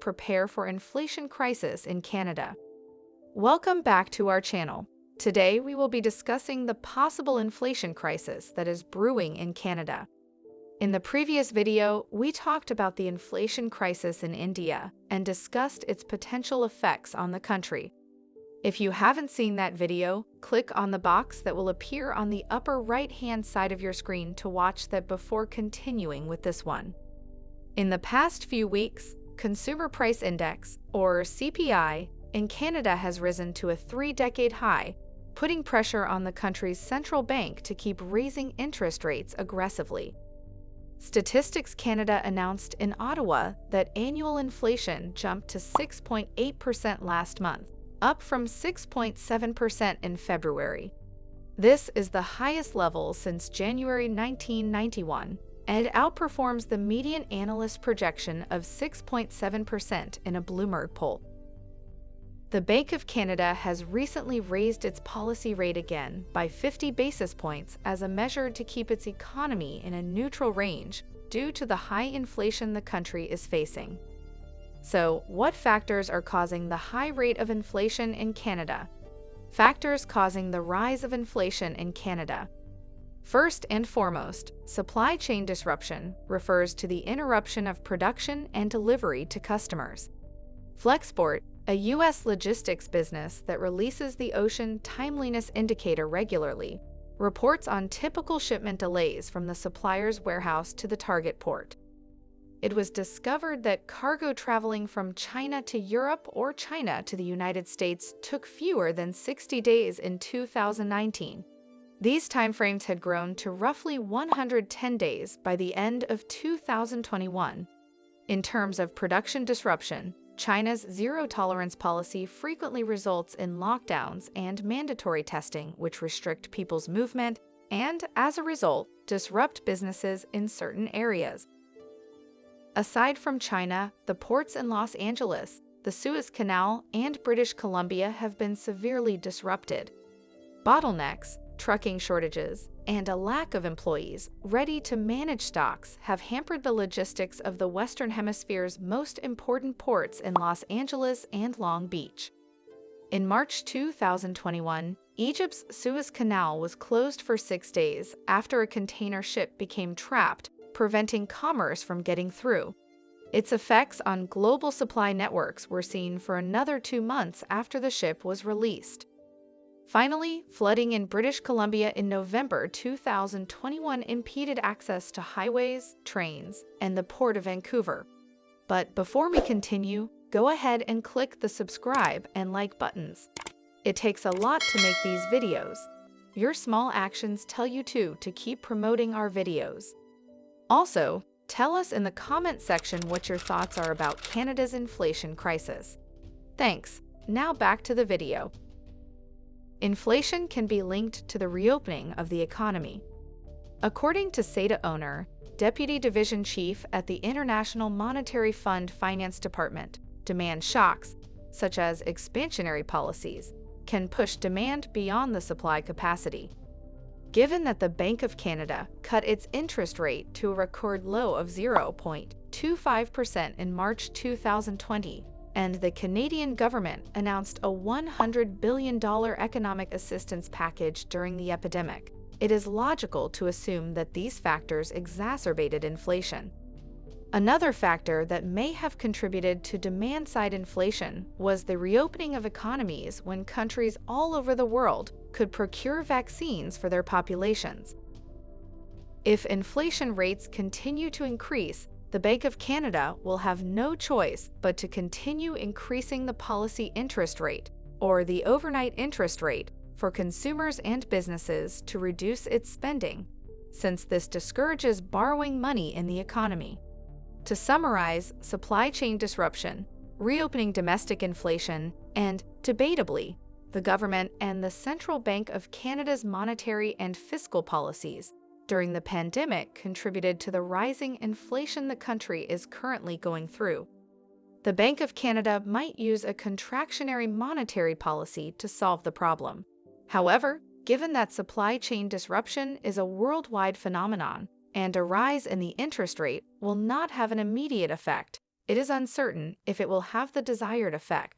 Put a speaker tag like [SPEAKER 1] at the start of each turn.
[SPEAKER 1] prepare for inflation crisis in Canada. Welcome back to our channel. Today we will be discussing the possible inflation crisis that is brewing in Canada. In the previous video, we talked about the inflation crisis in India and discussed its potential effects on the country. If you haven't seen that video, click on the box that will appear on the upper right-hand side of your screen to watch that before continuing with this one. In the past few weeks, Consumer Price Index, or CPI, in Canada has risen to a 3-decade high, putting pressure on the country's central bank to keep raising interest rates aggressively. Statistics Canada announced in Ottawa that annual inflation jumped to 6.8% last month, up from 6.7% in February. This is the highest level since January 1991 and outperforms the median analyst projection of 6.7% in a Bloomberg poll. The Bank of Canada has recently raised its policy rate again by 50 basis points as a measure to keep its economy in a neutral range due to the high inflation the country is facing. So, what factors are causing the high rate of inflation in Canada? Factors causing the rise of inflation in Canada. First and foremost, supply chain disruption refers to the interruption of production and delivery to customers. Flexport, a U.S. logistics business that releases the Ocean Timeliness Indicator regularly, reports on typical shipment delays from the supplier's warehouse to the target port. It was discovered that cargo traveling from China to Europe or China to the United States took fewer than 60 days in 2019. These timeframes had grown to roughly 110 days by the end of 2021. In terms of production disruption, China's zero-tolerance policy frequently results in lockdowns and mandatory testing, which restrict people's movement and, as a result, disrupt businesses in certain areas. Aside from China, the ports in Los Angeles, the Suez Canal, and British Columbia have been severely disrupted. Bottlenecks, trucking shortages, and a lack of employees ready to manage stocks have hampered the logistics of the Western Hemisphere's most important ports in Los Angeles and Long Beach. In March 2021, Egypt's Suez Canal was closed for 6 days after a container ship became trapped, preventing commerce from getting through. Its effects on global supply networks were seen for another 2 months after the ship was released. Finally, flooding in British Columbia in November 2021 impeded access to highways, trains, and the Port of Vancouver. But before we continue, go ahead and click the subscribe and like buttons. It takes a lot to make these videos. Your small actions tell YouTube to keep promoting our videos. Also, tell us in the comment section what your thoughts are about Canada's inflation crisis. Thanks. Now back to the video. Inflation can be linked to the reopening of the economy. According to SATA owner, Deputy Division Chief at the International Monetary Fund Finance Department, demand shocks, such as expansionary policies, can push demand beyond the supply capacity. Given that the Bank of Canada cut its interest rate to a record low of 0.25% in March 2020, and the Canadian government announced a $100 billion economic assistance package during the epidemic, it is logical to assume that these factors exacerbated inflation. Another factor that may have contributed to demand-side inflation was the reopening of economies when countries all over the world could procure vaccines for their populations. If inflation rates continue to increase, the Bank of Canada will have no choice but to continue increasing the policy interest rate, or the overnight interest rate, for consumers and businesses to reduce its spending, since this discourages borrowing money in the economy. To summarize, supply chain disruption, reopening domestic inflation, and, debatably, the government and the Central Bank of Canada's monetary and fiscal policies during the pandemic contributed to the rising inflation the country is currently going through. The Bank of Canada might use a contractionary monetary policy to solve the problem. However, given that supply chain disruption is a worldwide phenomenon and a rise in the interest rate will not have an immediate effect, it is uncertain if it will have the desired effect.